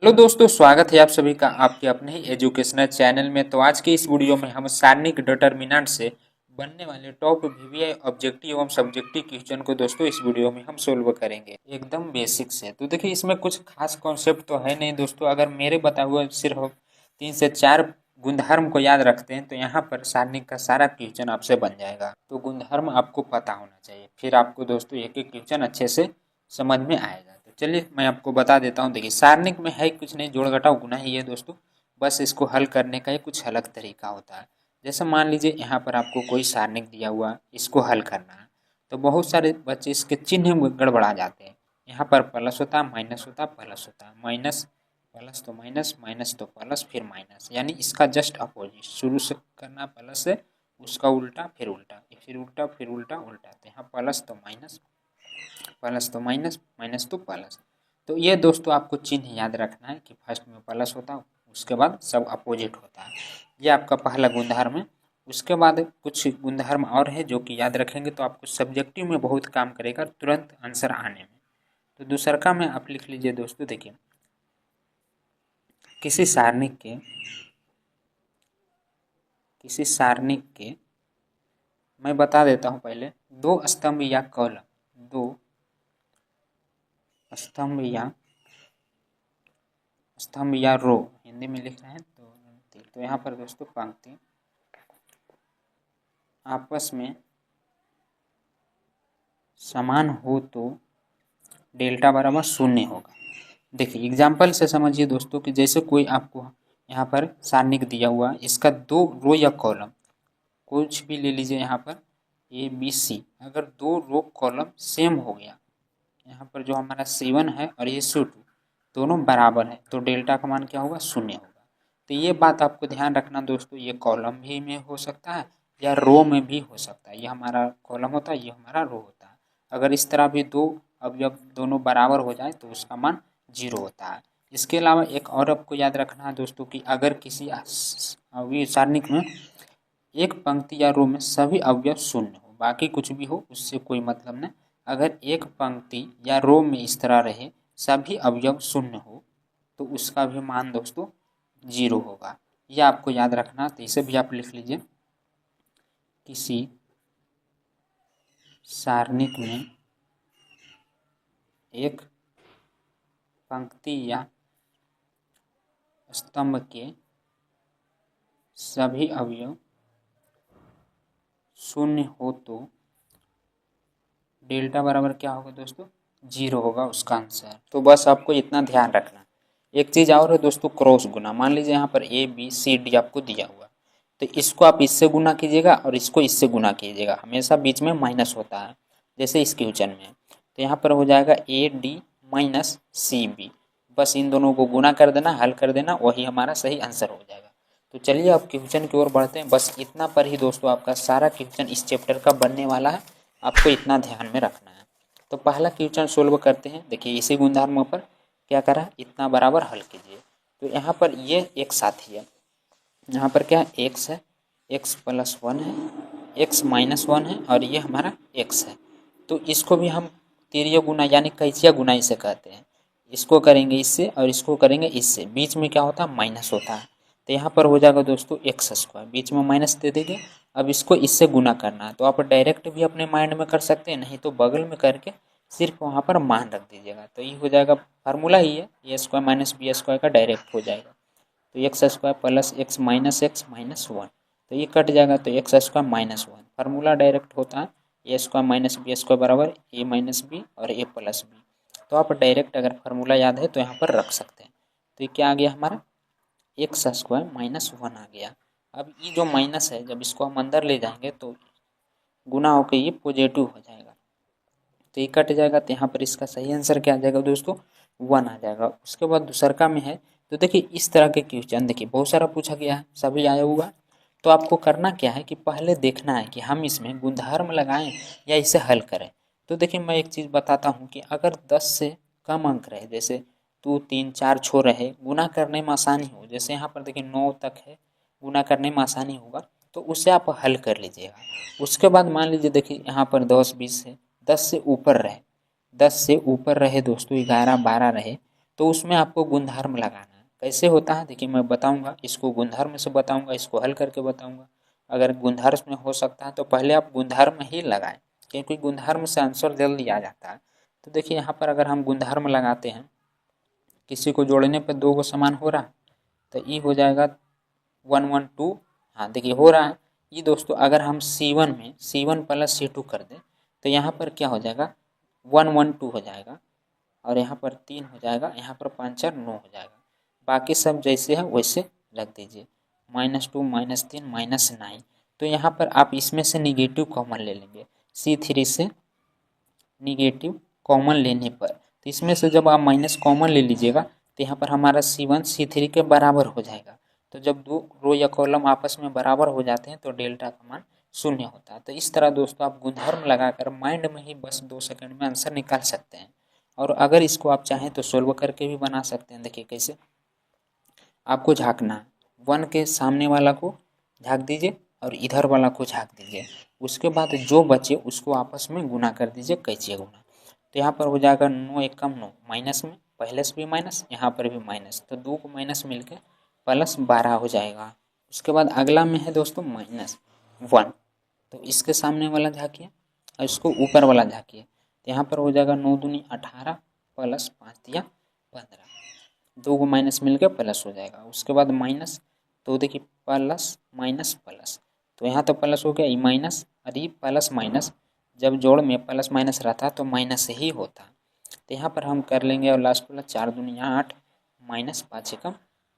Hello दोस्तों, स्वागत है आप सभी का आपके अपने ही एजुकेशनल चैनल में। तो आज के इस वीडियो में हम सारणिक डिटर्मिनेंट से बनने वाले टॉप वीवीआई ऑब्जेक्टिव एवं सब्जेक्टिव क्वेश्चन को दोस्तों इस वीडियो में हम सोल्व करेंगे एकदम बेसिक से। तो देखिए, इसमें कुछ खास कॉन्सेप्ट तो है नहीं दोस्तों। अगर मेरे बताए हुए सिर्फ 3 से 4 गुणधर्म को याद रखते हैं तो यहाँ पर सारणिक का सारा क्वेश्चन आपसे बन जाएगा। तो गुणधर्म आपको पता होना चाहिए, फिर आपको दोस्तों एक एक क्वेश्चन अच्छे से समझ में आएगा। तो चलिए मैं आपको बता देता हूँ। देखिए, सारणिक में है कुछ नहीं, जोड़ घटाव गुना ही है दोस्तों। बस इसको हल करने का एक कुछ अलग तरीका होता है। जैसे मान लीजिए यहाँ पर आपको कोई सारणिक दिया हुआ, इसको हल करना है, तो बहुत सारे बच्चे इसके चिन्ह गड़बड़ा जाते हैं। यहाँ पर प्लस होता, माइनस होता, प्लस होता, माइनस प्लस तो माइनस, माइनस तो प्लस, फिर माइनस, यानी इसका जस्ट अपोजिट। शुरू से करना प्लस से, उसका उल्टा, फिर उल्टा, फिर उल्टा, फिर उल्टा, उल्टा। तो यहाँ प्लस तो माइनस, प्लस तो माइनस, माइनस तो प्लस। तो ये दोस्तों आपको चिन्ह याद रखना है कि फर्स्ट में प्लस होता है, उसके बाद सब अपोजिट होता है। ये आपका पहला गुणधर्म है। उसके बाद कुछ गुणधर्म और है जो कि याद रखेंगे तो आपको सब्जेक्टिव में बहुत काम करेगा तुरंत आंसर आने में। तो दूसरका में आप लिख लीजिए दोस्तों। देखिए, किसी सारणिक के मैं बता देता हूँ पहले। दो स्तंभ या कॉलम, दो स्तंभ या रो हिंदी में लिख रहे हैं तो यहाँ पर दोस्तों पंक्ति आपस में समान हो तो डेल्टा बराबर 0 होगा। देखिए एग्जाम्पल से समझिए दोस्तों कि जैसे कोई आपको यहाँ पर सारणिक दिया हुआ, इसका 2 रो या कॉलम कुछ भी ले लीजिए। यहाँ पर ए बी सी, अगर 2 रो कॉलम सेम हो गया, यहाँ पर जो हमारा C1 है और ये C2 दोनों बराबर है, तो डेल्टा का मान क्या होगा? 0 होगा। तो ये बात आपको ध्यान रखना दोस्तों। ये कॉलम भी में हो सकता है या रो में भी हो सकता है। ये हमारा कॉलम होता है, ये हमारा रो होता है। अगर इस तरह भी दो अवयव दोनों बराबर हो जाए तो उसका मान 0 होता है। इसके अलावा एक और आपको याद रखना है दोस्तों कि अगर किसी सारणिक में एक पंक्ति या रो में सभी अवयव शून्य हो, बाकी कुछ भी हो उससे कोई मतलब नहीं। अगर एक पंक्ति या रो में इस तरह रहे सभी अवयव शून्य हो तो उसका भी मान दोस्तों 0 होगा। यह आपको याद रखना। तो इसे भी आप लिख लीजिए। किसी सारणिक में एक पंक्ति या स्तंभ के सभी अवयव शून्य हो तो डेल्टा बराबर क्या होगा दोस्तों? 0 होगा उसका आंसर। तो बस आपको इतना ध्यान रखना। एक चीज़ और है दोस्तों, क्रॉस गुना। मान लीजिए यहाँ पर ए बी सी डी आपको दिया हुआ, तो इसको आप इससे गुना कीजिएगा और इसको इससे गुना कीजिएगा। हमेशा बीच में माइनस होता है, जैसे इस क्वेश्चन में। तो यहाँ पर हो जाएगा A D minus C B. बस इन दोनों को गुना कर देना, हल कर देना, वही हमारा सही आंसर हो जाएगा। तो चलिए अब क्वेश्चन की ओर बढ़ते हैं। बस इतना पर ही दोस्तों आपका सारा क्वेश्चन इस चैप्टर का बनने वाला है, आपको इतना ध्यान में रखना है। तो पहला क्वेश्चन सोल्व करते हैं। देखिए, इसी गुणधर्म पर क्या करा, इतना बराबर हल कीजिए। तो यहाँ पर ये एक साथी है, यहाँ पर क्या एक्स है, एक्स प्लस 1 है, एक्स माइनस 1 है और ये हमारा एक्स है। तो इसको भी हम तिर्य गुना यानी कैचिया गुना इसे कहते हैं। इसको करेंगे इससे और इसको करेंगे इससे, बीच में क्या होता है? माइनस होता है। तो यहाँ पर हो जाएगा दोस्तों एक्स स्क्वायर, बीच में माइनस दे देंगे। अब इसको इससे गुना करना है, तो आप डायरेक्ट भी अपने माइंड में कर सकते हैं, नहीं तो बगल में करके सिर्फ वहाँ पर मान रख दीजिएगा। तो ये हो जाएगा, फार्मूला ही है, ए स्क्वायर माइनस बी स्क्वायर का डायरेक्ट हो जाएगा। तो x square plus x minus 1, तो ये कट जाएगा। तो x square minus 1, formula direct होता है ए स्क्वायर माइनस बी स्क्वायर बराबर ए माइनस बी और ए प्लस बी। तो आप डायरेक्ट अगर फार्मूला याद है तो यहाँ पर रख सकते हैं। तो ये क्या आ गया हमारा? एक्स स्क्वायर माइनस 1 आ गया। अब ये जो माइनस है, जब इसको हम अंदर ले जाएंगे तो गुना होकर ये पॉजिटिव हो जाएगा, तो ये कट जाएगा। तो यहाँ पर इसका सही आंसर क्या आ जाएगा दोस्तों? 1 आ जाएगा। उसके बाद दूसरका में है, तो देखिए इस तरह के क्वेश्चन देखिए बहुत सारा पूछा गया है, सभी आया हुआ। तो आपको करना क्या है कि पहले देखना है कि हम इसमें गुणधर्म लगाएं या इसे हल करें। तो देखिए मैं एक चीज़ बताता हूँ कि अगर 10 से कम अंक रहे, जैसे 2 3 4 छो रहे, गुना करने में आसानी हो, जैसे यहाँ पर देखिए 9 तक है, गुना करने में आसानी होगा, तो उसे आप हल कर लीजिएगा। उसके बाद मान लीजिए देखिए यहाँ पर 10 20 है, 10 से ऊपर रहे, 10 से ऊपर रहे दोस्तों, 11 12 रहे, तो उसमें आपको गुणधर्म लगाना है। कैसे होता है देखिए मैं बताऊंगा, इसको गुणधर्म से बताऊंगा, इसको हल करके बताऊंगा। अगर गुणधर्म में हो सकता है तो पहले आप गुणधर्म ही लगाएं, क्योंकि गुणधर्म से आंसर जल्दी आ जाता है। तो देखिए यहाँ पर अगर हम गुणधर्म लगाते हैं, किसी को जोड़ने पर दो को समान हो रहा है, तो ये हो जाएगा 1 1 2। हाँ देखिए हो रहा है ये दोस्तों। अगर हम C1 में C1 प्लस C2 कर दें तो यहाँ पर क्या हो जाएगा 1 1 2 हो जाएगा, और यहाँ पर 3 हो जाएगा, यहाँ पर 5 4 9 हो जाएगा। बाकी सब जैसे है वैसे रख दीजिए, -2 -3 -9। तो यहाँ पर आप इसमें से निगेटिव कॉमन ले लेंगे, C3 से निगेटिव कॉमन लेने पर। तो इसमें से जब आप माइनस कॉमन ले लीजिएगा तो यहाँ पर हमारा C1 C3 के बराबर हो जाएगा। तो जब दो रो या कॉलम आपस में बराबर हो जाते हैं तो डेल्टा का मान 0 होता है। तो इस तरह दोस्तों आप गुणधर्म लगाकर माइंड में ही बस 2 सेकंड में आंसर निकाल सकते हैं। और अगर इसको आप चाहें तो सोल्व करके भी बना सकते हैं। देखिए कैसे, आपको झाँकना है, 1 के सामने वाला को झाँक दीजिए और इधर वाला को झाँक दीजिए। उसके बाद जो बचे उसको आपस में गुना कर दीजिए, कैचिए गुना। तो यहाँ पर हो जाएगा 9 1 9, माइनस में पहले से भी माइनस, यहाँ पर भी माइनस, तो 2 को माइनस मिलके +12 हो जाएगा। उसके बाद अगला में है दोस्तों -1, तो इसके सामने वाला झाँकिए और इसको ऊपर वाला झाँकिए। तो यहाँ पर हो जाएगा 9 दूनी 18 + 5 दिया 15, 2 को माइनस मिलकर प्लस हो जाएगा। उसके बाद माइनस, तो देखिए प्लस माइनस प्लस, तो यहाँ तो प्लस हो गया, ये माइनस, और ये प्लस माइनस जब जोड़ में प्लस माइनस रहता है तो माइनस ही होता है। तो यहाँ पर हम कर लेंगे, और लास्ट वाला 4 दूनी 8 -5 एकम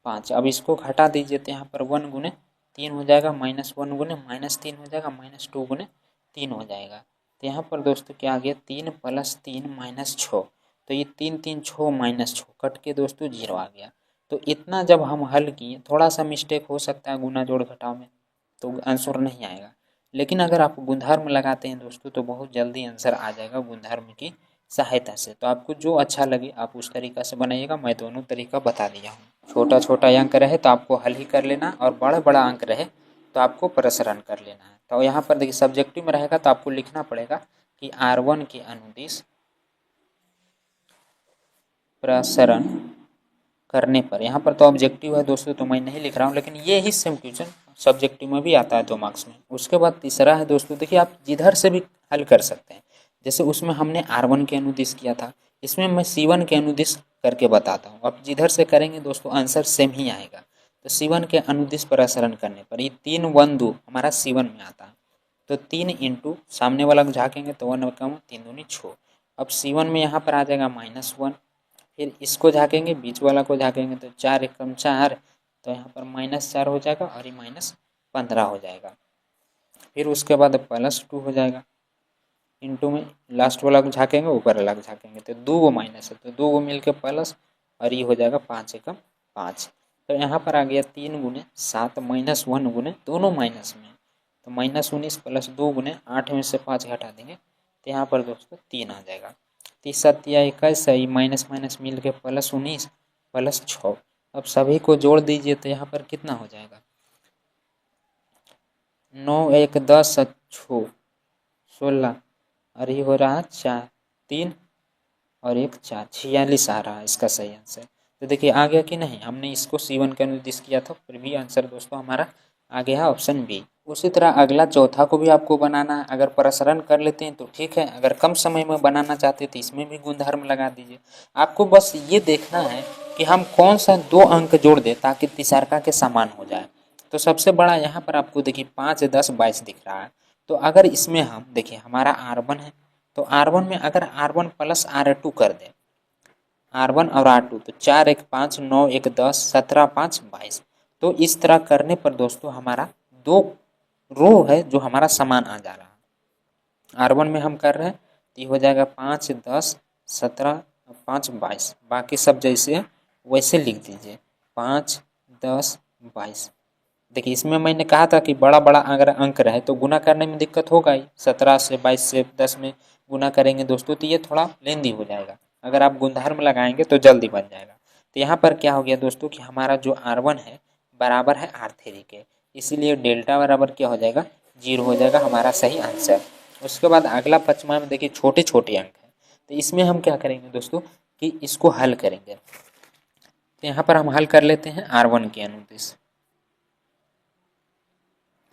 5। अब इसको घटा दीजिए तो यहाँ पर 1 गुने 3 हो जाएगा, -1 गुने -3 हो जाएगा, -2 गुने 3 हो जाएगा। तो यहाँ पर दोस्तों क्या आ गया 3 + 3 -6, तो ये 3 3 6 -6 कट के दोस्तों 0 आ गया। तो इतना जब हम हल किए, थोड़ा सा मिस्टेक हो सकता है गुना जोड़ घटाव में, तो आंसर नहीं आएगा। लेकिन अगर आप गुणधर्म लगाते हैं दोस्तों तो बहुत जल्दी आंसर आ जाएगा गुणधर्म की सहायता से। तो आपको जो अच्छा लगे आप उस तरीक़ा से बनाइएगा। मैं दोनों तरीका बता दिया हूँ। छोटा छोटा अंक रहे तो आपको हल ही कर लेना, और बड़ा बड़ा अंक रहे तो आपको प्रसरण कर लेना है। तो यहाँ पर देखिए सब्जेक्टिव में रहेगा तो आपको लिखना पड़ेगा कि R1 के अनुदिश प्रसरण करने पर। यहाँ पर तो ऑब्जेक्टिव है दोस्तों तो मैं नहीं लिख रहा हूँ, लेकिन ये ही सेम क्वेश्चन सब्जेक्टिव में भी आता है 2 मार्क्स में। उसके बाद तीसरा है दोस्तों, देखिए आप जिधर से भी हल कर सकते हैं। जैसे उसमें हमने R1 के अनुदिश किया था, इसमें मैं C1 के अनुदिश करके बताता हूँ। अब जिधर से करेंगे दोस्तों आंसर सेम ही आएगा। तो C1 के अनुदिश प्रसरण करने पर ये 3 1 2 हमारा C1 में आता है, तो 3 इंटू सामने वाला को झाँकेंगे तो 1 × 3 दूनी 6। अब C1 में यहाँ पर आ जाएगा -1, फिर इसको झाँकेंगे, बीच वाला को झाँकेंगे तो 4 × 4, तो यहाँ पर -4 हो जाएगा, और ये -15 हो जाएगा। फिर उसके बाद +2 हो जाएगा, इंटू में लास्ट वाला को झाँकेंगे, ऊपर वाला को झाँकेंगे, तो 2 को माइनस है तो 2 को मिल के प्लस, और ये हो जाएगा 5 × 5। तो यहाँ पर आ गया 3 × 7 -1 गुने दोनों माइनस में, तो -19 + 2 गुने 8 में से 5 घटा देंगे तो यहाँ पर दोस्तों 3 आ जाएगा। 30 7 21, माइनस माइनस मिल के +19 + 6। अब सभी को जोड़ दीजिए तो यहाँ पर कितना हो जाएगा 9 1 10 6 16, और ये हो रहा है 4 3 और 1 4, 46 आ रहा है इसका सही आंसर। तो देखिए आ गया कि नहीं, हमने इसको C1 का निर्दिष्ट किया था, फिर भी आंसर दोस्तों हमारा आ गया है ऑप्शन बी। उसी तरह अगला चौथा को भी आपको बनाना है। अगर प्रसरण कर लेते हैं तो ठीक है, अगर कम समय में बनाना चाहते हैं तो इसमें भी गुणधर्म लगा दीजिए। आपको बस ये देखना है कि हम कौन सा 2 अंक जोड़ दें ताकि तिसारका के समान हो जाए। तो सबसे बड़ा यहाँ पर आपको देखिए 5 10 22 दिख रहा है। तो अगर इसमें हम देखिए हमारा R1 है, तो R1 में अगर R1 + R2 कर दें, R1 और R2, तो 4 1 5 9 1 10 17 5 22। तो इस तरह करने पर दोस्तों हमारा 2 रो है जो हमारा समान आ जा रहा है। R1 में हम कर रहे हैं तो ये हो जाएगा 5 10 17 5 22, बाकी सब जैसे है वैसे लिख दीजिए 5 10 22। देखिए इसमें मैंने कहा था कि बड़ा बड़ा अगर अंक रहे तो गुना करने में दिक्कत होगा ही, 17 से 22 से 10 में गुना करेंगे दोस्तों तो ये थोड़ा लेंदी हो जाएगा। अगर आप गुणधर्म लगाएंगे तो जल्दी बन जाएगा। तो यहाँ पर क्या हो गया दोस्तों कि हमारा जो R1 है बराबर है R3 के, इसीलिए डेल्टा बराबर क्या हो जाएगा 0 हो जाएगा हमारा सही आंसर। उसके बाद अगला पचमा में देखिए छोटे छोटे अंक है, तो इसमें हम क्या करेंगे दोस्तों कि इसको हल करेंगे। तो यहाँ पर हम हल कर लेते हैं R1 के अनुदिश।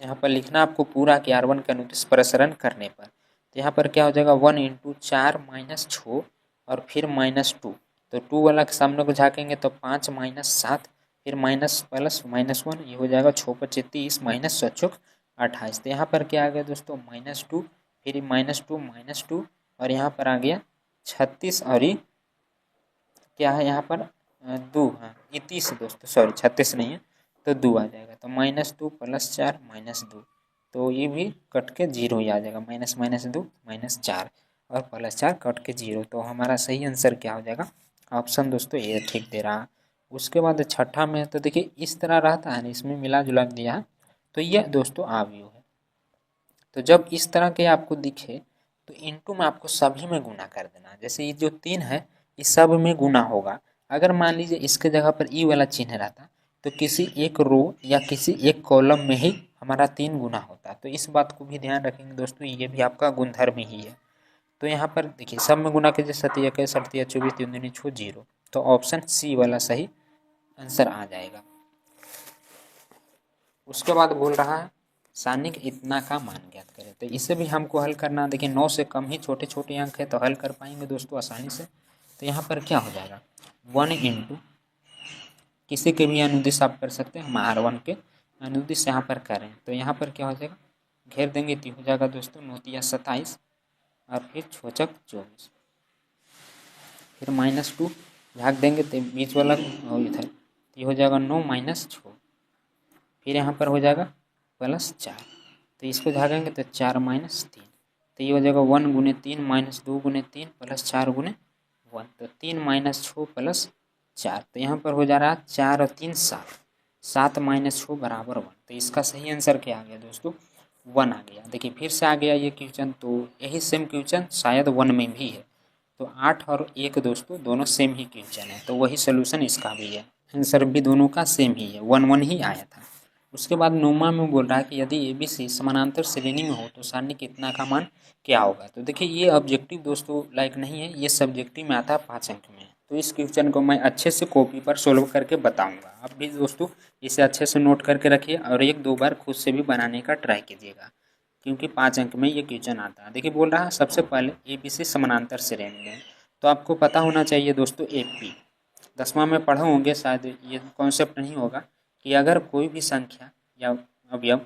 यहाँ पर लिखना आपको पूरा कि R1 के अनुदिश प्रसरण करने पर, तो यहाँ पर क्या हो जाएगा 1 × 4 - 6 और फिर -2, तो 2 वाला के सामने को झाँकेंगे तो 5 - 7 फिर माइनस प्लस -1, ये हो जाएगा 6 × 5 = 30 -7 = 28। तो यहाँ पर क्या आ गया दोस्तों -2 फिर -2 और यहाँ पर आ गया 36 और ये क्या है यहाँ पर 2, हाँ 31 दोस्तों, सॉरी 36 नहीं है तो 2 आ जाएगा, तो -2 + 4 -2, तो ये भी कट के 0 ही आ जाएगा, -2 -4 और +4 कट के 0। तो हमारा सही आंसर क्या हो जाएगा, ऑप्शन दोस्तों ये ठीक दे रहा। उसके बाद छठा में तो देखिए इस तरह रहता है ना, इसमें मिला जुला दिया है, तो ये दोस्तों आव्यूह है। तो जब इस तरह के आपको दिखे तो इनटू में आपको सभी में गुना कर देना। जैसे ये जो 3 है इस सब में गुना होगा। अगर मान लीजिए इसके जगह पर ई वाला चिन्ह रहता तो किसी एक रो या किसी एक कॉलम में ही हमारा 3 गुना होता। तो इस बात को भी ध्यान रखेंगे दोस्तों, ये भी आपका गुणधर्म ही है। तो यहाँ पर देखिए सब में गुना कीजिए, 7 × 1 = 7 × 24 3 दूनी 6 0, तो ऑप्शन सी वाला सही आंसर आ जाएगा। उसके बाद बोल रहा है सानिक इतना का मान ज्ञात करें, तो इसे भी हमको हल करना। देखिए 9 से कम ही छोटे छोटे अंक है तो हल कर पाएंगे दोस्तों आसानी से। तो यहाँ पर क्या हो जाएगा 1 × किसी के भी अनुदिश आप कर सकते हैं, हम R1 के अनुदिश यहाँ पर करें तो यहाँ पर क्या हो जाएगा घेर देंगे तो हो जाएगा दोस्तों 9 × 3 = 27 और फिर 6 × 24, फिर -2 झाँक देंगे तो बीच वाला इधर तो ये हो जाएगा 9 - 6, फिर यहाँ पर हो जाएगा +4, तो इसको झाँकेंगे तो 4 - 3, तो ये हो जाएगा 1 × 3 - 2 × 3 +4 × 1, तो 3 - 6 + 4, तो यहाँ पर हो जा रहा है 4 और 3 7, 7 - 6 = 1, तो इसका सही आंसर क्या आ गया दोस्तों 1 आ गया। देखिए फिर से आ गया ये क्वेश्चन, तो यही सेम क्वेश्चन शायद 1 में भी है। तो 8 और 1 दोस्तों दोनों सेम ही क्वेश्चन है, तो वही सोल्यूशन इसका भी है, आंसर भी दोनों का सेम ही है, 1 ही आया था। उसके बाद 9वां में बोल रहा है कि यदि ABC समानांतर श्रेणी में हो तो सारणी कितना का मान क्या होगा। तो देखिए ये ऑब्जेक्टिव दोस्तों लाइक नहीं है, ये सब्जेक्टिव में आता है 5 अंक में। तो इस क्वेश्चन को मैं अच्छे से कॉपी पर सोल्व करके बताऊंगा, आप भी दोस्तों इसे अच्छे से नोट करके रखिए और 1-2 बार खुद से भी बनाने का ट्राई कीजिएगा, क्योंकि 5 अंक में ये क्वेश्चन आता है। देखिए बोल रहा है सबसे पहले ABC समानांतर श्रेणी में, तो आपको पता होना चाहिए दोस्तों AP 10वां में पढ़े होंगे शायद, ये कॉन्सेप्ट नहीं होगा कि अगर कोई भी संख्या या अवयव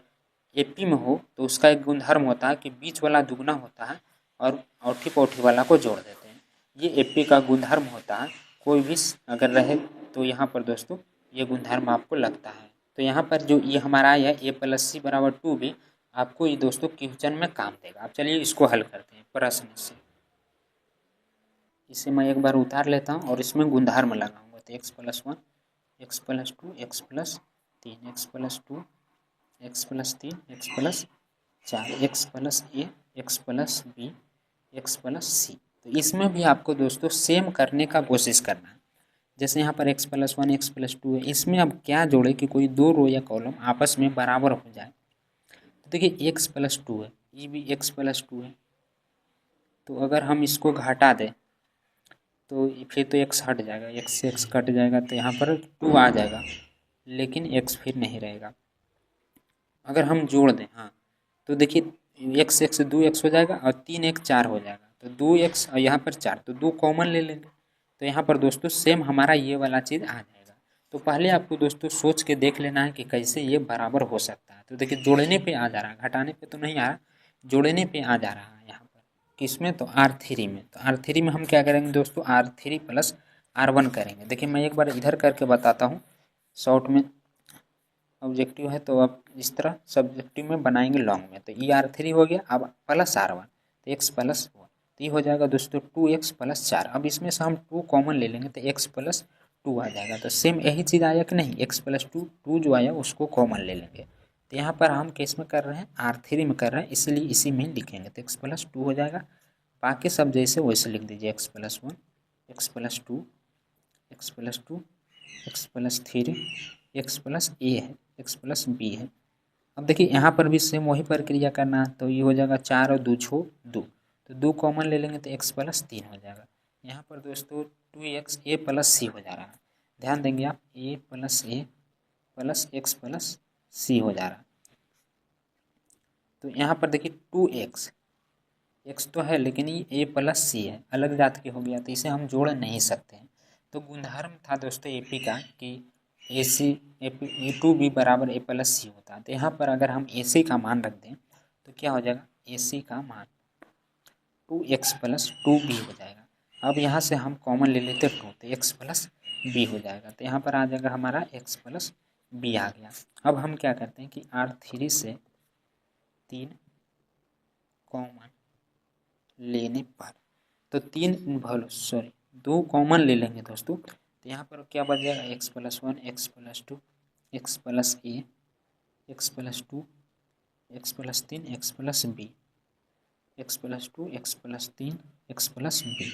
AP में हो तो उसका एक गुणधर्म होता है कि बीच वाला दुगना होता है और औठी पौठी वाला को जोड़ देते हैं, ये AP का गुणधर्म होता है। कोई भी अगर रहे तो यहाँ पर दोस्तों ये गुणधर्म आपको लगता है। तो यहाँ पर जो ये हमारा आया A + C = 2 भी आपको ये दोस्तों क्वेश्चन में काम देगा। अब चलिए इसको हल करते हैं प्रश्न से। इसे मैं एक बार उतार लेता हूँ और इसमें गुणधर्म लगाऊंगा, तो x + 1 x + 2 x + 3 x + 2 x + 3 x + 4 x + A x + B x + C। तो इसमें भी आपको दोस्तों सेम करने का कोशिश करना है। जैसे यहाँ पर x + 1 x + 2 है, इसमें अब क्या जोड़े कि कोई 2 रो या कॉलम आपस में बराबर हो जाए। तो देखिए x + 2 है, ये भी x + 2 है, तो अगर हम इसको घटा दें तो फिर तो x हट जाएगा, x से x कट जाएगा तो यहाँ पर 2 आ जाएगा, लेकिन x फिर नहीं रहेगा। अगर हम जोड़ दें हाँ तो देखिए x से x 2x हो जाएगा और 3 1 4 हो जाएगा, तो 2x और यहाँ पर 4, तो 2 कॉमन ले लेंगे। तो यहाँ पर दोस्तों सेम हमारा ये वाला चीज़ आ जाएगा। तो पहले आपको दोस्तों सोच के देख लेना है कि कैसे ये बराबर हो सकता है। तो देखिए जोड़ने पे आ जा रहा है, घटाने पे तो नहीं आ रहा, जोड़ने पे आ जा रहा है यहाँ पर किसमें, तो R3 में। तो R3 में हम क्या करेंगे दोस्तों R3 + R1 करेंगे। देखिए मैं एक बार इधर करके बताता हूँ, शॉर्ट में ऑब्जेक्टिव है तो अब इस तरह सब्जेक्टिव में बनाएंगे लॉन्ग में। तो ये R3 हो गया, अब +R1 तो x + 1, तो ये हो जाएगा दोस्तों 2x + 4। अब इसमें से हम 2 कॉमन ले लेंगे तो x + 2 आ जाएगा। तो सेम यही चीज़ आया कि नहीं, x + 2 2 जो आया उसको कॉमन ले लेंगे। तो यहाँ पर हम किस में कर रहे हैं R3 में कर रहे हैं, इसलिए इसी में लिखेंगे तो x + 2 हो जाएगा। बाकी सब जैसे वैसे लिख दीजिए x + 1 x + 2 x + 2 x + 3 x + A है x + B है। अब देखिए यहाँ पर भी सेम वही प्रक्रिया करना है, तो ये हो जाएगा 4 और 2 6 2, तो 2 कॉमन ले लेंगे तो x + 3 हो जाएगा। यहाँ पर दोस्तों 2x A + C हो जा रहा है, ध्यान देंगे आप, ए प्लस एक्स प्लस सी हो जा रहा। तो यहाँ पर देखिए 2x, एक्स तो है लेकिन ये ए प्लस सी है, अलग जात के हो गया, तो इसे हम जोड़ नहीं सकते हैं। तो गुणधर्म था दोस्तों एपी का कि ए सी ए टू बी बराबर ए प्लस सी होता है। तो यहाँ पर अगर हम ए सी का मान रख दें तो क्या हो जाएगा, ए सी का मान 2x प्लस 2b हो जाएगा। अब यहाँ से हम कॉमन ले लेते 2, तो x प्लस बी हो जाएगा। तो यहाँ पर आ जाएगा हमारा x प्लस बी आ गया। अब हम क्या करते हैं कि R3 से 3 कॉमन लेने पर, तो 2 कॉमन ले लेंगे दोस्तों, तो यहाँ पर क्या बच जाएगा, x plus 1 x plus 2 x plus A x plus 2 x plus 3 x plus B x plus 2 x plus 3 x plus B.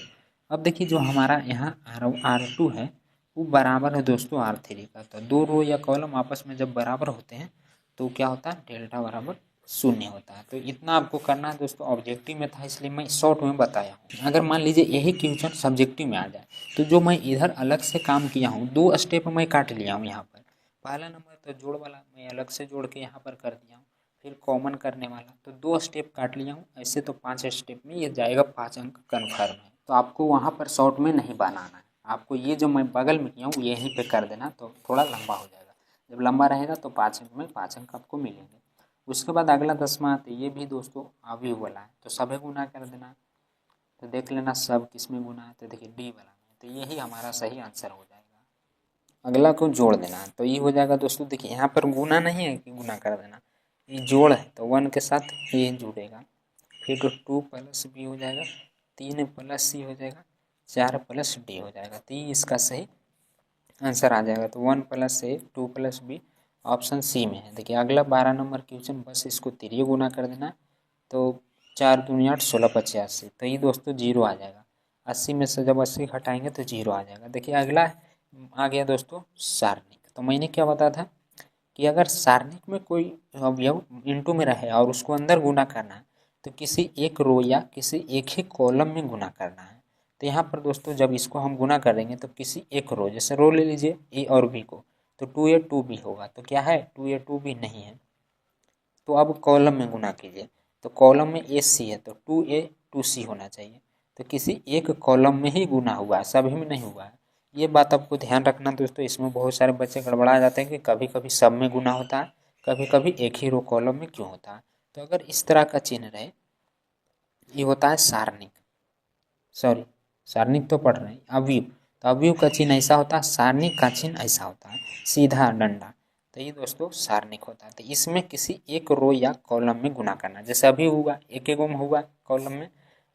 अब देखिए जो हमारा यहाँ R2 है वो बराबर है दोस्तों R3 का। तो दो रो या कॉलम आपस में जब बराबर होते हैं तो क्या होता है, डेल्टा बराबर 0 होता है। तो इतना आपको करना है दोस्तों, ऑब्जेक्टिव में था इसलिए मैं शॉर्ट में बताया हूँ। अगर मान लीजिए यही क्वेश्चन सब्जेक्टिव में आ जाए तो जो मैं इधर अलग से काम किया हूँ, 2 स्टेप मैं काट लिया हूँ। यहाँ पर पहला नंबर तो जोड़ वाला मैं अलग से जोड़ के यहाँ पर कर दिया हूँ, फिर कॉमन करने वाला तो 2 स्टेप काट लिया हूँ। ऐसे तो 5 स्टेप में ये जाएगा, 5 अंक कन्फर्म है। तो आपको वहाँ पर शॉर्ट में नहीं बनाना है, आपको ये जो मैं बगल में किया हूँ यहीं पे कर देना, तो थोड़ा लंबा हो जाएगा। जब लंबा रहेगा तो 5 अंक में 5 अंक आपको मिलेंगे। उसके बाद अगला 10वां, तो ये भी दोस्तों अवयव वाला है, तो सभी गुना कर देना। तो देख लेना सब किस में गुना है, तो देखिए डी वाला में, तो यही हमारा सही आंसर हो जाएगा। अगला को जोड़ देना, तो ये हो जाएगा दोस्तों। देखिए यहाँ पर गुना नहीं है कि गुना कर देना, ये जोड़ है तो 1 के साथ ये जुड़ेगा, फिर तो 2 प्लस बी हो जाएगा, 3 प्लस सी हो जाएगा, 4 प्लस डी हो जाएगा। तो ये इसका सही आंसर आ जाएगा। तो 1 प्लस ए 2 प्लस बी ऑप्शन सी में है। देखिए अगला 12 नंबर क्वेश्चन, बस इसको तिरिये गुना कर देना, तो 4 दूनी 8 16 85, तो ये दोस्तों 0 आ जाएगा। 80 में से जब 80 घटाएंगे तो 0 आ जाएगा। देखिए अगला आ गया दोस्तों सारणिक। तो मैंने क्या बताया था कि अगर सारणिक में कोई अवयव इंटू में रहे और उसको अंदर गुना करना है तो किसी एक रो या किसी एक ही कॉलम में गुना करना है। तो यहाँ पर दोस्तों जब इसको हम गुना करेंगे तो किसी एक रो, जैसे रो ले लीजिए ए और बी को, तो 2a 2b होगा। तो क्या है, 2a 2b नहीं है, तो अब कॉलम में गुना कीजिए, तो कॉलम में ए सी है तो 2a 2c होना चाहिए। तो किसी एक कॉलम में ही गुना हुआ है, सभी में नहीं हुआ है। ये बात आपको ध्यान रखना दोस्तों। इसमें बहुत सारे बच्चे गड़बड़ा जाते हैं कि कभी कभी सब में गुना होता है, कभी कभी एक ही रो कॉलम में क्यों होता है। तो अगर इस तरह का चिन्ह रहे, ये होता है सारणिक, सॉरी सारणिक तो पढ़ रहे हैं, अवयव। तो अवयव का चिन्ह ऐसा होता है, सारणिक का चिन्ह ऐसा होता है, सीधा डंडा। तो ये दोस्तों सारणिक होता है। तो इसमें किसी एक रो या कॉलम में गुना करना, जैसे अभी हुआ एक एक में हुआ कॉलम में,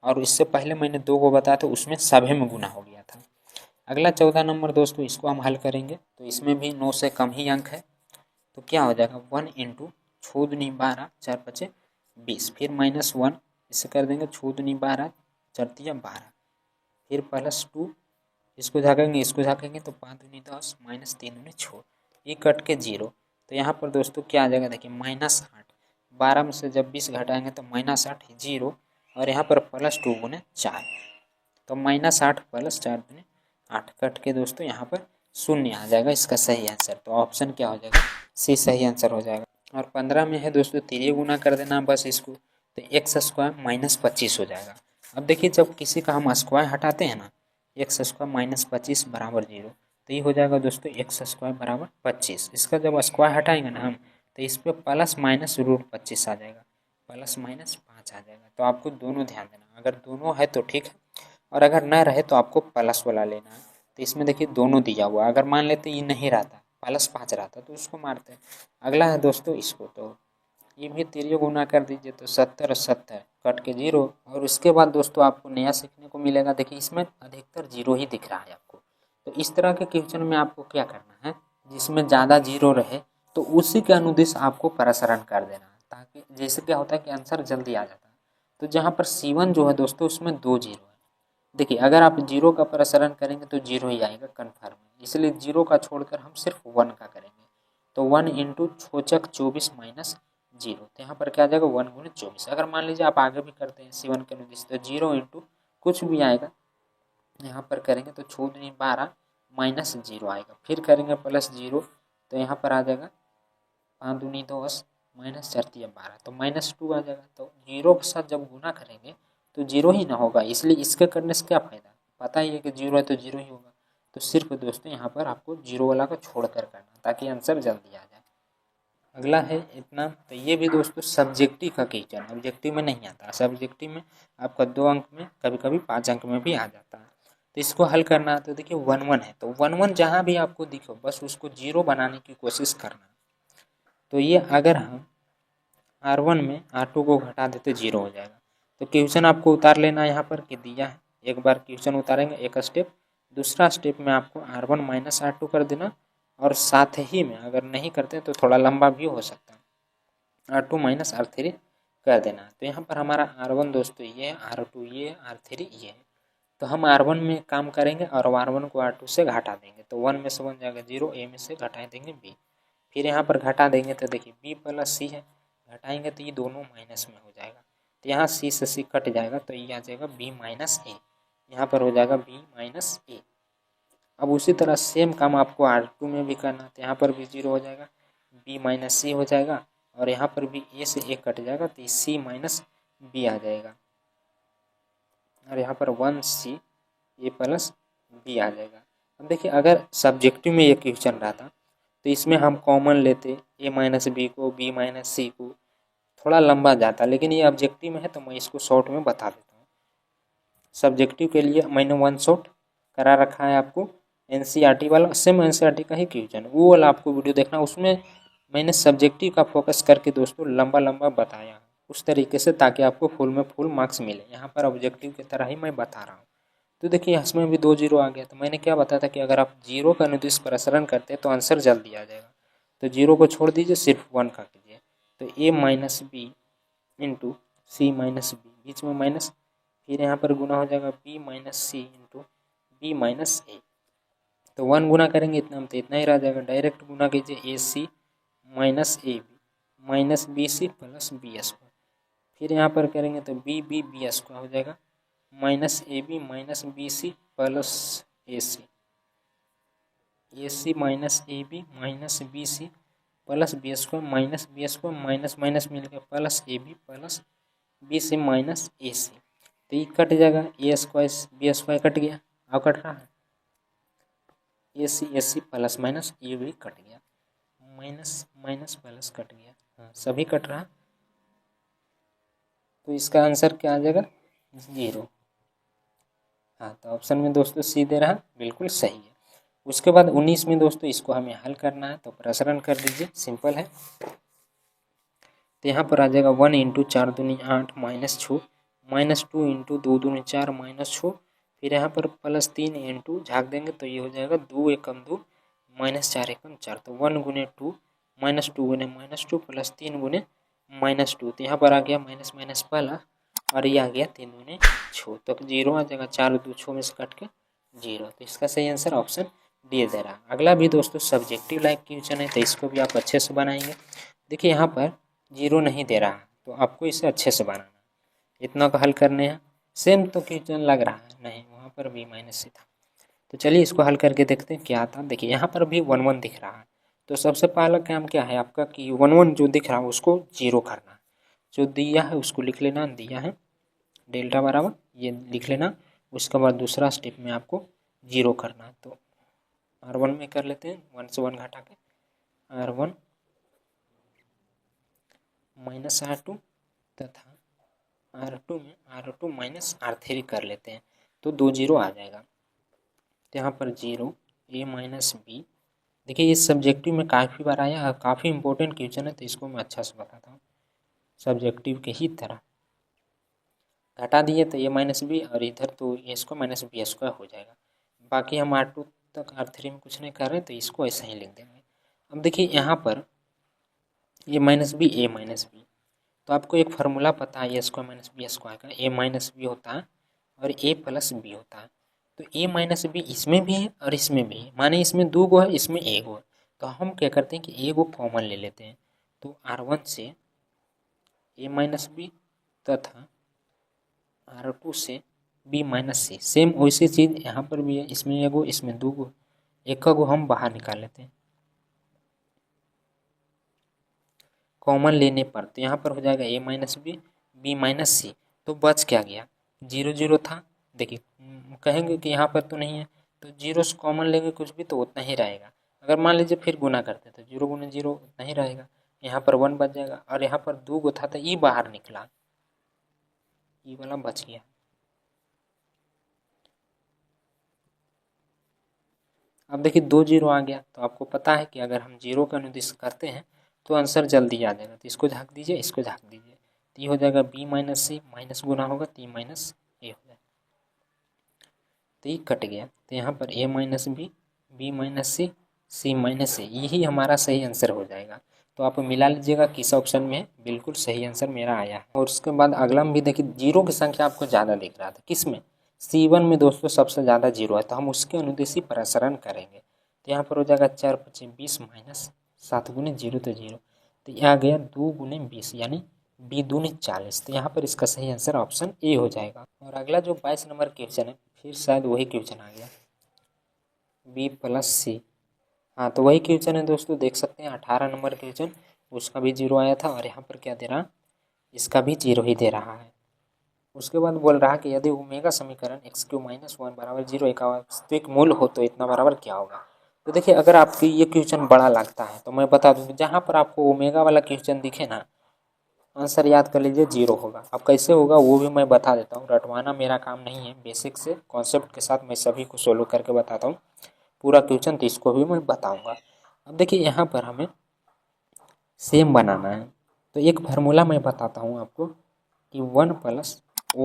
और इससे पहले मैंने 2 को बताया था उसमें सभी में गुना हो गया था। अगला 14 नंबर दोस्तों, इसको हम हल करेंगे तो इसमें भी 9 से कम ही अंक है। तो क्या हो जाएगा, 1 इंटू 6 दूनी 12 4 पचे 20, फिर -1 इससे कर देंगे 6 दूनी 12 4 तिया 12, फिर +2 इसको झाकेंगे तो 5 दूनी 10 -3 दूनी 6, ये कट के 0। तो यहाँ पर दोस्तों क्या आ जाएगा, देखिए -8, 12 में से जब 20 घटाएंगे तो -8 0, और यहाँ पर +2 गुने 4, तो -8 + 4 दूनी 8, कट के दोस्तों यहाँ पर 0 आ जाएगा इसका सही आंसर। तो ऑप्शन क्या हो जाएगा, सी सही आंसर हो जाएगा। और 15 में है दोस्तों तिरिये गुना कर देना बस इसको, तो x² -25 हो जाएगा। अब देखिए जब किसी का हम स्क्वायर हटाते हैं ना, x² -25 बराबर 0, तो ये हो जाएगा दोस्तों x² बराबर 25। इसका जब स्क्वायर हटाएंगे ना हम, तो इस पर ±√25 आ जाएगा, ±5 आ जाएगा। तो आपको दोनों ध्यान देना, अगर दोनों है तो ठीक है, और अगर ना रहे तो आपको प्लस वाला लेना है। तो इसमें देखिए दोनों दिया हुआ, अगर मान लेते ये नहीं रहता +5 रहता तो उसको मारते हैं। अगला है दोस्तों इसको, तो ये भी तिरिये गुना कर दीजिए, तो 70 और 70 कट के 0, और उसके बाद दोस्तों आपको नया सीखने को मिलेगा। देखिए इसमें अधिकतर 0 ही दिख रहा है आपको। तो इस तरह के क्वेश्चन में आपको क्या करना है, जिसमें ज़्यादा 0 रहे तो उसी के अनुदिश आपको प्रसारण कर देना है, ताकि जैसे क्या होता है कि आंसर जल्दी आ जाता है। तो जहाँ पर C1 जो है दोस्तों उसमें 2 0 है। देखिए अगर आप 0 का प्रसारण करेंगे तो 0 ही आएगा कन्फर्म, इसलिए 0 का छोड़कर हम सिर्फ 1 का करेंगे। तो 1 इंटू 6 24 -0, तो यहाँ पर क्या आ जाएगा 1 गुणे 24। अगर मान लीजिए आप आगे भी करते हैं C1 के अनुदिश, तो 0 इंटू कुछ भी आएगा, यहाँ पर करेंगे तो 6 दूनी 12 माइनस 0 आएगा। फिर करेंगे प्लस 0 तो यहाँ पर आ जाएगा 5 दूनी 10 माइनस 4 तिया 12 तो -2 आ जाएगा। तो 0 के साथ जब गुना करेंगे तो 0 ही ना होगा, इसलिए इसके करने से क्या फ़ायदा, पता ही है कि 0 है तो 0 ही होगा। तो सिर्फ दोस्तों यहाँ पर आपको 0 वाला को छोड़ कर करना ताकि आंसर जल्दी आ जाए। अगला है इतना। तो ये भी दोस्तों सब्जेक्टिव का क्वेश्चन, ऑब्जेक्टिव में नहीं आता। सब्जेक्टिव में आपका 2 अंक में, कभी कभी 5 अंक में भी आ जाता है। तो इसको हल करना है तो देखिए 1 1 है, तो 1 1 जहाँ भी आपको दिखो बस उसको 0 बनाने की कोशिश करना। तो ये अगर हम R1 में R2 को घटा दे तो 0 हो जाएगा। तो क्वेश्चन आपको उतार लेना यहाँ पर कि दिया है, एक बार क्वेश्चन उतारेंगे एक स्टेप, दूसरा स्टेप में आपको R1 माइनस R2 कर देना, और साथ ही में अगर नहीं करते तो थोड़ा लंबा भी हो सकता है, R2 माइनस R3 कर देना। तो यहाँ पर हमारा R1 दोस्तों ये है, R2 ये है, R3 ये है। तो हम R1 में काम करेंगे और R1 को R2 से घटा देंगे, तो 1 में से बन जाएगा 0, A में से घटा देंगे B। फिर यहाँ पर घटा देंगे तो देखिए B प्लस C है, घटाएंगे तो ये दोनों माइनस में हो जाएगा। तो यहाँ C से C कट जाएगा तो ये आ जाएगा B माइनस A, यहाँ पर हो जाएगा B माइनस A। अब उसी तरह सेम काम आपको R2 में भी करना, तो यहाँ पर भी 0 हो जाएगा, B माइनस C हो जाएगा, और यहाँ पर भी A से A कट जाएगा तो C माइनस B आ जाएगा, और यहाँ पर 1C A प्लस B आ जाएगा। अब देखिए अगर सब्जेक्टिव में ये क्वेश्चन रहता तो इसमें हम कॉमन लेते A माइनस B को, B माइनस C को, थोड़ा लंबा जाता, लेकिन ये ऑब्जेक्टिव में है तो मैं इसको शॉर्ट में बता देता हूँ। सब्जेक्टिव के लिए मैंने 1 शॉट करा रखा है आपको, NCERT वाला, सेम NCERT का ही क्वेश्चन, वो वाला आपको वीडियो देखना, उसमें मैंने सब्जेक्टिव का फोकस करके दोस्तों लंबा लंबा बताया उस तरीके से, ताकि आपको फुल में फुल मार्क्स मिले। यहाँ पर ऑब्जेक्टिव की तरह ही मैं बता रहा हूँ। तो देखिए इसमें भी 2 0 आ गया, तो मैंने क्या बताया था कि अगर आप 0 का निर्दिष्ट प्रसरण करते हैं तो आंसर जल्दी आ जाएगा। तो 0 को छोड़ दीजिए, सिर्फ 1 का कीजिए, तो A minus B into C minus B, बीच में माइनस, फिर यहाँ पर गुना हो जाएगा B minus C into B minus A। तो 1 गुना करेंगे इतना में तो इतना ही रह जाएगा, डायरेक्ट गुना कीजिए AC minus AB minus BC plus B square, फिर यहाँ पर करेंगे तो B स्क्वायर हो जाएगा, minus AB minus BC plus AC minus AB minus BC plus B square minus B square minus minus मिल गया plus AB plus BC minus AC। तो ये कट जाएगा, A square B square cut गया, अब cut रहा है AC plus minus ये भी कट गया, माइनस माइनस प्लस कट गया, हाँ सभी कट रहा। तो इसका आंसर क्या आ जाएगा 0। हाँ तो ऑप्शन में दोस्तों C दे रहा, बिल्कुल सही है। उसके बाद 19 में दोस्तों इसको हमें हल करना है, तो प्रसरण कर दीजिए, सिंपल है। तो यहाँ पर आ जाएगा 1 इंटू 4 दूनी 8 माइनस 6 माइनस 2 इंटू 2 दूनी 4 माइनस 6, फिर यहाँ पर प्लस 3 इंटू झाँक देंगे तो ये हो जाएगा 2 एकम 2 माइनस 4 एकम 4, तो 1 गुने 2 माइनस 2 गुने माइनस 2 प्लस 3 गुने माइनस 2, तो यहाँ पर आ गया माइनस माइनस पहला, और ये आ गया 3 गुने 6, तो 0 आ जाएगा, 4 2 6 में से कट के 0। तो इसका सही आंसर ऑप्शन डी दे रहा। अगला भी दोस्तों सब्जेक्टिव लाइक क्वेश्चन है, तो इसको भी आप अच्छे से बनाएंगे। देखिए यहाँ पर 0 नहीं दे रहा, तो आपको इसे अच्छे से बनाना, इतना का हल करने हैं। सेम तो क्वेश्चन लग रहा है, नहीं वहाँ पर भी माइनस से था। तो चलिए इसको हल करके देखते हैं क्या आता। देखिए यहाँ पर भी 1 1 दिख रहा है, तो सबसे पहला काम क्या है आपका कि 1 1 जो दिख रहा है उसको 0 करना, जो दिया है उसको लिख लेना, दिया है डेल्टा बराबर ये लिख लेना। उसके बाद दूसरा स्टेप में आपको 0 करना है, तो R1 में कर लेते हैं, 1 से 1 घटा के R1 माइनस R2 तथा R2 में R2 माइनस R3 कर लेते हैं, तो 2 0 आ जाएगा। तो यहाँ पर 0 A माइनस B, देखिए ये सब्जेक्टिव में काफ़ी बार आया, काफ़ी इंपॉर्टेंट क्वेश्चन है, तो इसको मैं अच्छा से बताता हूँ। सब्जेक्टिव के ही तरह घटा दिए तो A माइनस B, और इधर तो A square minus B square हो जाएगा। बाकी हम R2 तक R3 में कुछ नहीं कर रहे, तो इसको ऐसा ही लिख देंगे। अब देखिए यहाँ पर A minus B A minus B, तो आपको एक फार्मूला पता है A square minus B square का, A माइनस B होता है और A प्लस B होता है। तो A माइनस B इसमें भी है और इसमें भी है, माने इसमें 2 गो है, इसमें 1 गो है, तो हम क्या करते हैं कि 1 गो कॉमन ले लेते हैं। तो R1 से A माइनस B तथा R2 से B माइनस C, सेम वैसी चीज़ यहाँ पर भी है, इसमें 1 गो इसमें 2 गो, एक को हम बाहर निकाल लेते हैं कॉमन लेने पर, तो यहाँ पर हो जाएगा a minus B, B minus C. तो बच क्या गया, 0 0 था। देखिए कहेंगे कि यहाँ पर तो नहीं है, तो 0 से कॉमन लेंगे कुछ भी तो उतना ही रहेगा। अगर मान लीजिए फिर गुना करते तो 0 गुना 0 उतना ही रहेगा, यहाँ पर 1 बच जाएगा। और यहाँ पर 2 था तो ई बाहर निकला, ई वाला बच गया। अब देखिए 2 0 आ गया, तो आपको पता है कि अगर हम 0 का अनुदिश करते हैं तो आंसर जल्दी आ जाएगा। तो इसको झाँक दीजिए, इसको झाँक दीजिए, तो ये हो जाएगा बी माइनस सी, माइनस गुना होगा तो माइनस ए हो जाएगा, तो ये कट गया। तो यहाँ पर ए माइनस बी माइनस सी माइनस ए, यही हमारा सही आंसर हो जाएगा। तो आप मिला लीजिएगा किस ऑप्शन में है, बिल्कुल सही आंसर मेरा आया है। और उसके बाद अगला में भी देखिए 0 की संख्या आपको ज़्यादा दिख रहा था, किस में, C1 में दोस्तों सबसे ज़्यादा 0 है, तो हम उसके अनुदेशी प्रसारण करेंगे। तो यहाँ पर हो जाएगा 4 × 5 = 20 माइनस 7 × 0 तो 0, तो यह आ गया 2 × 20 यानी बी दूनी 40। तो यहाँ पर इसका सही आंसर ऑप्शन ए हो जाएगा। और अगला जो 22 नंबर क्वेश्चन है, फिर शायद वही क्वेश्चन आ गया, बी प्लस सी। हाँ तो वही क्वेश्चन है दोस्तों, देख सकते हैं 18 नंबर क्वेश्चन, उसका भी 0 आया था और यहाँ पर क्या दे रहा, इसका भी 0 ही दे रहा है। उसके बाद बोल रहा है कि यदि ओमेगा समीकरण x³ - 1 = 0 एक वास्तविक मूल हो तो इतना बराबर क्या होगा। तो देखिए अगर आपकी ये क्वेश्चन बड़ा लगता है तो मैं बता दूँ, जहाँ पर आपको ओमेगा वाला क्वेश्चन दिखे ना, आंसर याद कर लीजिए 0 होगा। अब कैसे होगा वो भी मैं बता देता हूँ, रटवाना मेरा काम नहीं है, बेसिक से कॉन्सेप्ट के साथ मैं सभी को सोल्व करके बताता हूँ पूरा क्वेश्चन, तो इसको भी मैं बताऊँगा। अब देखिए यहाँ पर हमें सेम बनाना है, तो एक फार्मूला मैं बताता हूँ आपको कि 1 +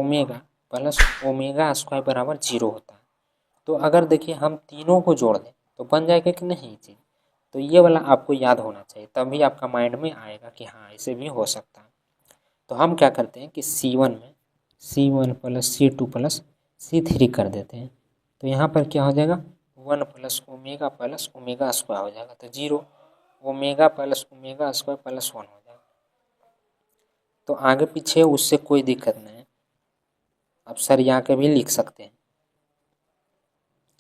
ओमेगा स्क्वायर बराबर 0 होता है। तो अगर देखिए हम तीनों को जोड़ दें तो बन जाएगा कि नहीं चीज़, तो ये वाला आपको याद होना चाहिए, तभी आपका माइंड में आएगा कि हाँ ऐसे भी हो सकता है। तो हम क्या करते हैं कि C1 में C1 + C2 + C3 कर देते हैं, तो यहाँ पर क्या हो जाएगा 1 + ओमेगा स्क्वायर हो जाएगा, तो 0 ओमेगा + ओमेगा स्क्वायर + 1 हो जाएगा। तो आगे पीछे उससे कोई दिक्कत नहीं है, अब सर यहाँ के भी लिख सकते हैं।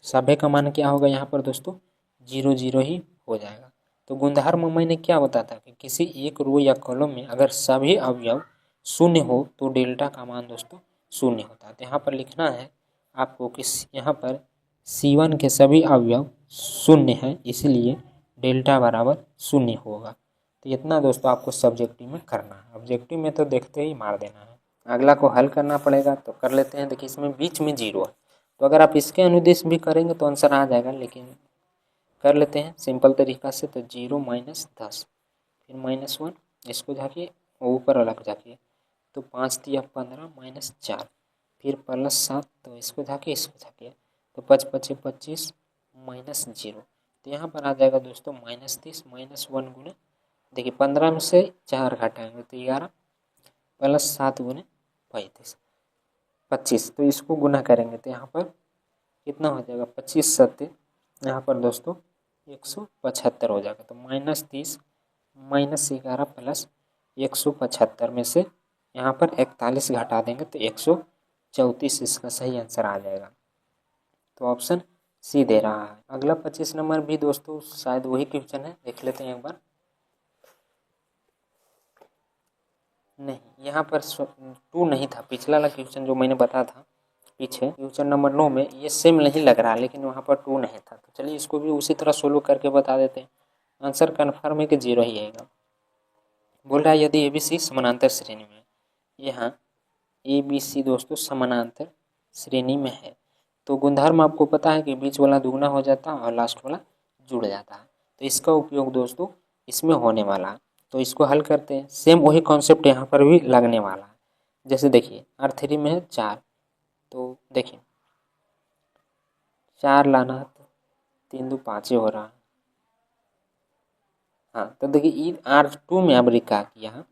सभी का मान क्या होगा यहाँ पर दोस्तों 0 0 ही हो जाएगा। तो गुणधर्म में मैंने क्या बताया था कि किसी एक रो या कॉलम में अगर सभी अवयव शून्य हो तो डेल्टा का मान दोस्तों शून्य होता है। तो यहाँ पर लिखना है आपको कि यहाँ पर C1 के सभी अवयव शून्य है, इसलिए डेल्टा बराबर शून्य होगा। तो इतना दोस्तों आपको सब्जेक्टिव में करना है, ऑब्जेक्टिव में तो देखते ही मार देना है। अगला को हल करना पड़ेगा, तो कर लेते हैं। देखिए इसमें बीच में 0 है, तो अगर आप इसके अनुदेश भी करेंगे तो आंसर आ जाएगा, लेकिन कर लेते हैं सिंपल तरीक़ा से। तो 0 - 10 फिर -1, इसको झाँकिए ऊपर वाला को झाँकिए, तो 5 × 15 - 4 फिर +7, तो इसको झाँकिए इसको झाँकिए, तो 5 × 5 = 25 -0, तो यहाँ पर आ जाएगा दोस्तों -30 -1 गुने, देखिए 15 में से 4 घटाएंगे तो 11 +7 गुने 25, तो इसको गुना करेंगे तो यहाँ पर कितना हो जाएगा 25 7 यहाँ पर दोस्तों 175 हो जाएगा। तो -30 -11 +175 में से यहाँ पर 41 घटा देंगे तो 134 इसका सही आंसर आ जाएगा। तो ऑप्शन सी दे रहा है। अगला 25 नंबर भी दोस्तों शायद वही क्वेश्चन है, देख लेते हैं एक बार। नहीं, यहाँ पर 2 नहीं था, पिछला वाला क्वेश्चन जो मैंने बताया था पीछे क्वेश्चन नंबर 9 में, ये सेम नहीं लग रहा, लेकिन वहाँ पर 2 नहीं था। तो चलिए इसको भी उसी तरह सोल्व करके बता देते हैं। आंसर कन्फर्म है कि 0 ही आएगा। बोल रहा है यदि ABC समानांतर श्रेणी में, यहाँ ABC दोस्तों समानांतर श्रेणी में है, तो गुणधर्म आपको पता है कि बीच वाला दुगना हो जाता है और लास्ट वाला जुड़ जाता है। तो इसका उपयोग दोस्तों इसमें होने वाला है, तो इसको हल करते हैं। सेम वही कॉन्सेप्ट यहाँ पर भी लगने वाला है। जैसे देखिए R3 में है 4, तो देखिए 4 लाना तो 3 2 5 हो रहा है। हाँ तो देखिए R2 में अब रिका किया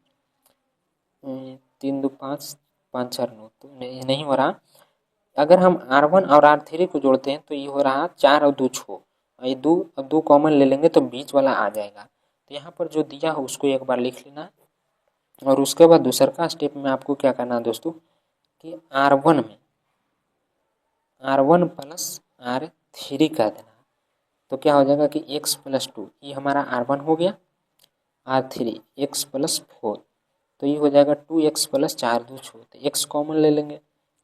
3 2 5 5 4 9, तो नहीं हो रहा। अगर हम R1 और R3 को जोड़ते हैं तो ये हो रहा 4 और 2 6, ये 2 कॉमन ले लेंगे तो बीच वाला आ जाएगा। तो यहाँ पर जो दिया हो उसको एक बार लिख लेना, और उसके बाद दूसरा का स्टेप में आपको क्या करना है दोस्तों कि R1 + R3 कर देना, तो क्या हो जाएगा कि x प्लस 2, ये हमारा R1 हो गया, R3 x प्लस 4, तो ये हो जाएगा 2x प्लस 4 2 6, तो x कॉमन ले लेंगे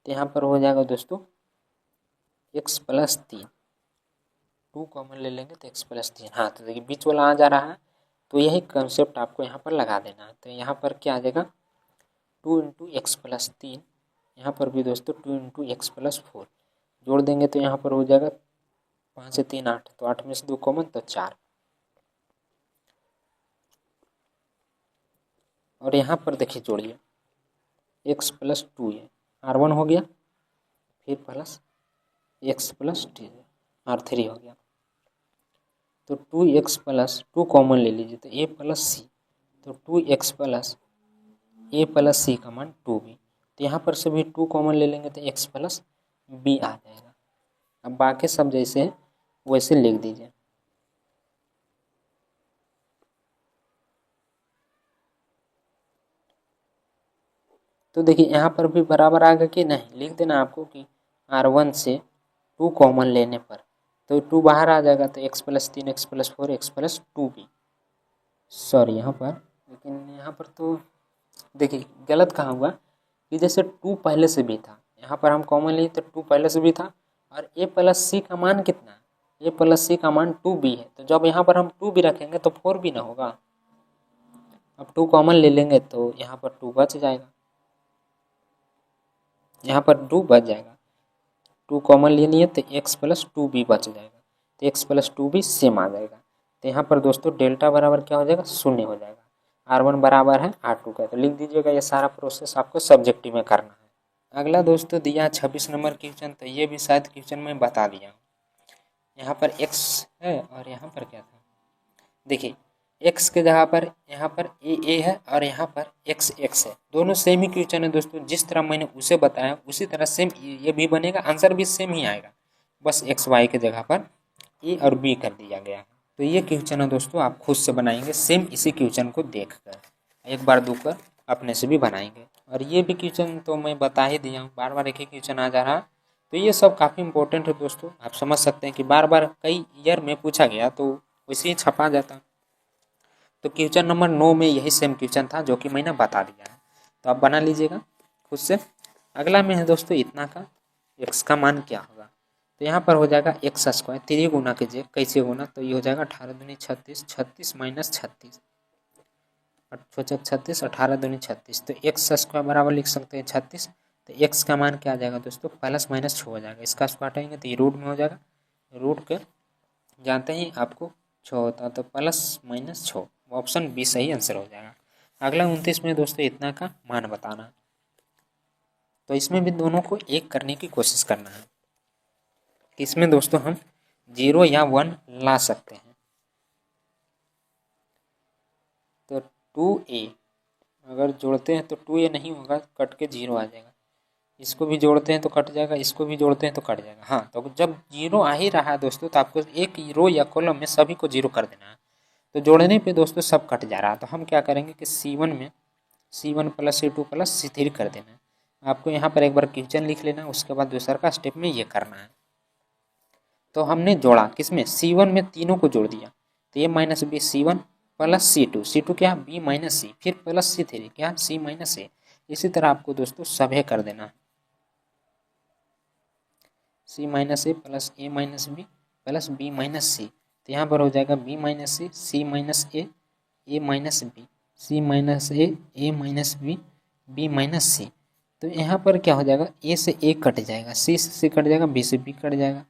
तो यहाँ पर हो जाएगा दोस्तों x प्लस 3, 2 कॉमन ले लेंगे तो x प्लस 3। हाँ तो देखिए बीच वाला आ जा रहा है, तो यही कंसेप्ट आपको यहाँ पर लगा देना है। तो यहाँ पर क्या आ जाएगा 2 इंटू एक्स प्लस 3, यहाँ पर भी दोस्तों 2 इंटू एक्स प्लस 4 जोड़ देंगे तो यहाँ पर हो जाएगा 5 से 3 8, तो 8 में से 2 कॉमन तो 4, और यहाँ पर देखिए जोड़िए x प्लस 2 ये R1 हो गया, फिर प्लस x प्लस 2 R3 हो गया, तो 2x प्लस 2 कॉमन ले लीजिए तो a प्लस सी, तो 2x प्लस a प्लस सी का मान 2b, तो यहाँ पर से भी 2 कॉमन ले लेंगे तो x प्लस b आ जाएगा। अब बाकी सब जैसे वैसे लिख दीजिए। तो देखिए यहाँ पर भी बराबर आ गया कि नहीं, लिख देना आपको कि R1 से 2 कॉमन लेने पर तो 2 बाहर आ जाएगा, तो x plus 3 x plus 4 x plus 2b, sorry यहाँ पर, लेकिन यहाँ पर तो देखिए गलत कहाँ हुआ कि जैसे 2 पहले से भी था, यहाँ पर हम कॉमन लिए तो 2 पहले से भी था, और a प्लस सी का मान कितना है, a प्लस सी का मान 2b है, तो जब यहाँ पर हम 2 भी रखेंगे तो 4 भी ना होगा। अब 2 कॉमन ले लेंगे तो यहाँ पर 2 बच जाएगा, यहाँ पर 2 बच जाएगा, 2 कॉमन ले लिए तो x प्लस 2b बच जाएगा, तो x प्लस 2b सेम आ जाएगा। तो यहाँ पर दोस्तों डेल्टा बराबर क्या हो जाएगा, 0 हो जाएगा। R1 बराबर है R2 का, तो लिख दीजिएगा। ये सारा प्रोसेस आपको सब्जेक्टिव में करना है। अगला दोस्तों दिया 26 नंबर क्वेश्चन, तो ये भी शायद क्वेश्चन में बता दिया हूँ। यहाँ पर x है और यहाँ पर क्या था, देखिए x के जगह पर यहाँ पर a है और यहाँ पर x है, दोनों सेम ही क्वेश्चन है दोस्तों। जिस तरह मैंने उसे बताया उसी तरह सेम ये भी बनेगा, आंसर भी सेम ही आएगा, बस x y के जगह पर a और b कर दिया गया है। तो ये क्वेश्चन है दोस्तों, आप खुद से बनाएंगे सेम इसी क्वेश्चन को देख कर, एक बार दो कर अपने से भी बनाएंगे। और ये भी क्वेश्चन तो मैं बता ही दिया हूँ, बार बार एक ही क्वेश्चन आ जा रहा है, तो ये सब काफ़ी इंपॉर्टेंट है दोस्तों। आप समझ सकते हैं कि बार बार कई ईयर में पूछा गया तो वैसे ही छपा जाता। तो क्वेश्चन नंबर 9 में यही सेम क्वेश्चन था जो कि मैंने बता दिया है, तो आप बना लीजिएगा खुद से। अगला में है दोस्तों इतना का x का मान क्या होगा, तो यहाँ पर हो जाएगा एक्स स्क्वायर, 3 गुना कीजिए, कैसे गुना, तो ये हो जाएगा 18 दूनी 36, 36 माइनस 36, 36, 18 दूनी 36, तो एक्स स्क्वायर बराबर लिख सकते हैं 36। तो एक्स का मान क्या आ जाएगा दोस्तों, प्लस माइनस 6 हो जाएगा, इसका स्क्वायर हटाएंगे तो ये रूट में हो जाएगा, रूट के जानते ही आपको 6 होता है, तो प्लस माइनस 6, ऑप्शन बी सही आंसर हो जाएगा। अगला 29 में दोस्तों इतना का मान बताना, तो इसमें भी दोनों को एक करने की कोशिश करना है। इसमें दोस्तों हम 0 या 1 ला सकते हैं, तो 2a अगर जोड़ते हैं तो 2a नहीं होगा, कट के 0 आ जाएगा, इसको भी जोड़ते हैं तो कट जाएगा, इसको भी जोड़ते हैं तो कट जाएगा। हाँ तो जब 0 आ ही रहा है दोस्तों तो आपको एक रो या कॉलम में सभी को 0 कर देना है, तो जोड़ने पे दोस्तों सब कट जा रहा है, तो हम क्या करेंगे कि C1 में C1 plus C2 plus C3 कर देना है। आपको यहाँ पर एक बार क्वेश्चन लिख लेना, उसके बाद दूसरा का स्टेप में ये करना है। तो हमने जोड़ा किसमें, C1 में तीनों को जोड़ दिया, तो ये minus B C1 plus C2 क्या B माइनस C, फिर प्लस C3 क्या C माइनस A। इसी तरह आपको दोस्तों सभी कर देना है, C minus A plus A minus B plus B minus C, तो यहाँ पर हो जाएगा B minus C minus A minus B, C minus A minus B minus C। तो यहाँ पर क्या हो जाएगा, A से A कट जाएगा, C से C कट जाएगा, B से B कट जाएगा,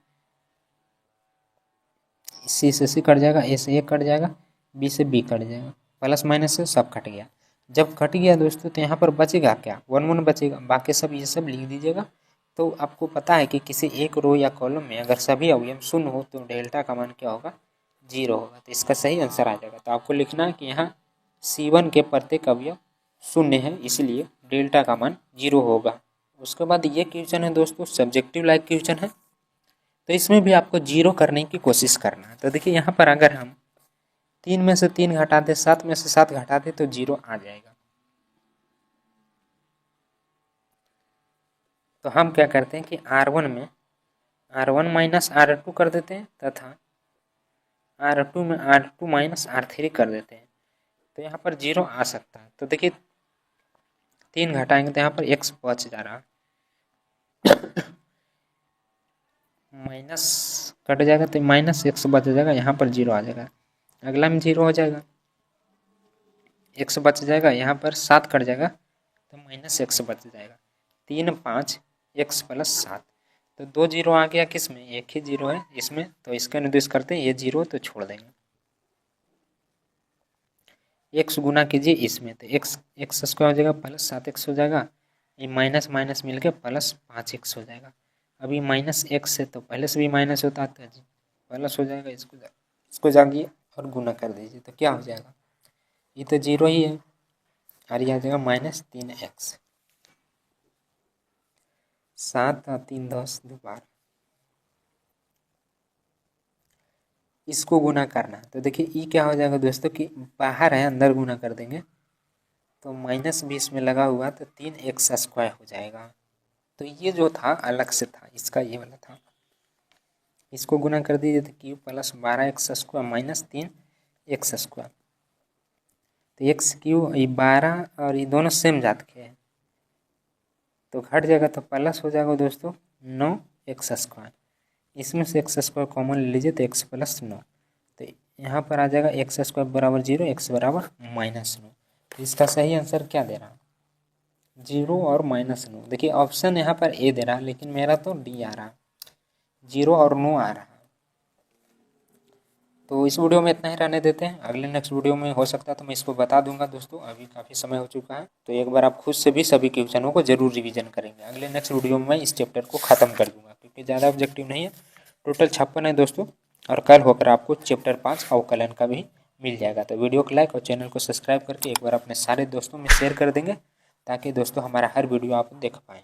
C से C कट जाएगा, A से A कट जाएगा, B से B कट जाएगा, प्लस माइनस से सब कट गया। जब कट गया दोस्तों तो यहाँ पर बचेगा क्या, 1 1 बचेगा, बाकी सब ये सब लिख दीजिएगा। तो आपको पता है कि किसी एक रो या कॉलम में अगर सभी अवयव शून्य हो तो डेल्टा का मान क्या होगा, 0 होगा, तो इसका सही आंसर आ जाएगा। तो आपको लिखना है कि यहाँ C1 के प्रत्येक अवयव शून्य है, इसलिए डेल्टा का मान 0 होगा। उसके बाद ये क्वेश्चन है दोस्तों सब्जेक्टिव लाइक क्वेश्चन है, तो इसमें भी आपको 0 करने की कोशिश करना है। तो देखिए यहाँ पर अगर हम 3 में से 3 घटा दें, 7 में से 7 घटा दें तो 0 आ जाएगा। तो हम क्या करते हैं कि R1 में R1 माइनस R2 कर देते हैं तथा R2 में R2 माइनस R3 कर देते हैं तो यहाँ पर 0 आ सकता है। तो देखिए 3 घटाएंगे तो यहाँ पर x बच जा रहा, माइनस कट जाएगा तो माइनस x बच जाएगा, यहाँ पर 0 आ जाएगा, अगला में 0 हो जाएगा, x बच जाएगा, यहाँ पर 7 कट जाएगा तो माइनस x बच जाएगा। 3 5 x प्लस 7, तो 2 0 आ गया, किस में, एक ही 0 है इसमें, तो इसका निर्देश करते हैं, ये 0 तो छोड़ देंगे। x गुना कीजिए इसमें तो x स्क्वायर हो जाएगा प्लस 7x हो जाएगा, ये माइनस माइनस मिल के प्लस 5x हो जाएगा। अभी माइनस x है तो पहले से भी माइनस होता है जी, प्लस हो जाएगा, इसको जागिए और गुना कर दीजिए तो क्या हो जाएगा, ये तो 0 ही है और ये आ जाएगा माइनस 3x। 7 और 3 10 12, इसको गुना करना है तो देखिए ई क्या हो जाएगा दोस्तों कि बाहर है, अंदर गुना कर देंगे तो माइनस 20 में लगा हुआ तो 3x स्क्वायर हो जाएगा। तो ये जो था अलग से था, इसका ये वाला था, इसको गुना कर दीजिए तो Q plus 12x square minus 3x square, तो एक्स क्यू ये 12 और ये दोनों सेम जात के हैं तो घट जाएगा तो प्लस हो जाएगा दोस्तों 9x स्क्वायर, इसमें से x स्क्वायर कॉमन ले लीजिए तो x प्लस 9, तो यहाँ पर आ जाएगा x स्क्वायर बराबर 0, x बराबर माइनस 9। तो इसका सही आंसर क्या दे रहा, 0 और माइनस 9। देखिए ऑप्शन यहाँ पर ए दे रहा है लेकिन मेरा तो डी आ रहा, 0 और 9 आ रहा। तो इस वीडियो में इतना ही रहने देते हैं, अगले नेक्स्ट वीडियो में हो सकता है तो मैं इसको बता दूंगा दोस्तों, अभी काफ़ी समय हो चुका है तो एक बार आप खुद से भी सभी क्वेश्चनों को जरूर रिवीजन करेंगे। अगले नेक्स्ट वीडियो में मैं इस चैप्टर को ख़त्म कर दूंगा क्योंकि ज़्यादा ऑब्जेक्टिव नहीं है, टोटल 56 है दोस्तों, और कल होकर आपको चैप्टर 5 अवकलन का भी मिल जाएगा। तो वीडियो को लाइक और चैनल को सब्सक्राइब करके एक बार अपने सारे दोस्तों में शेयर कर देंगे ताकि दोस्तों हमारा हर वीडियो आप देख पाएँ।